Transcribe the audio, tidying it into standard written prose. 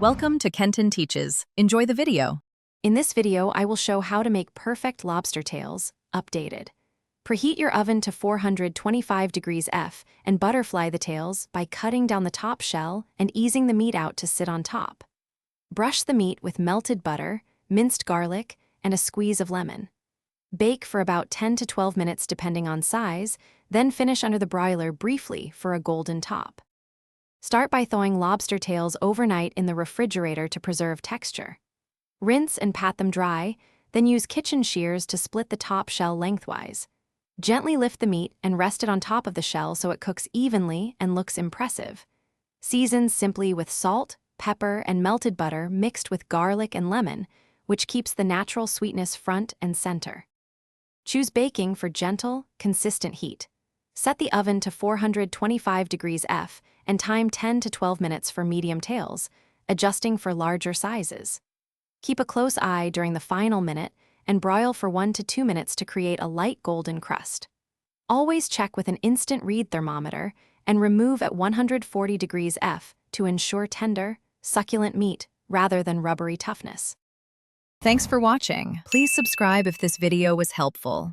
Welcome to Kenton Teaches. Enjoy the video. In this video, I will show how to make perfect lobster tails, updated. Preheat your oven to 425 degrees F and butterfly the tails by cutting down the top shell and easing the meat out to sit on top. Brush the meat with melted butter, minced garlic, and a squeeze of lemon. Bake for about 10 to 12 minutes depending on size, then finish under the broiler briefly for a golden top. Start by thawing lobster tails overnight in the refrigerator to preserve texture. Rinse and pat them dry, then use kitchen shears to split the top shell lengthwise. Gently lift the meat and rest it on top of the shell so it cooks evenly and looks impressive. Season simply with salt, pepper, and melted butter mixed with garlic and lemon, which keeps the natural sweetness front and center. Choose baking for gentle, consistent heat. Set the oven to 425 degrees F and time 10 to 12 minutes for medium tails, adjusting for larger sizes. Keep a close eye during the final minute and broil for 1 to 2 minutes to create a light golden crust. Always check with an instant read thermometer and remove at 140 degrees F to ensure tender, succulent meat rather than rubbery toughness. Thanks for watching. Please subscribe if this video was helpful.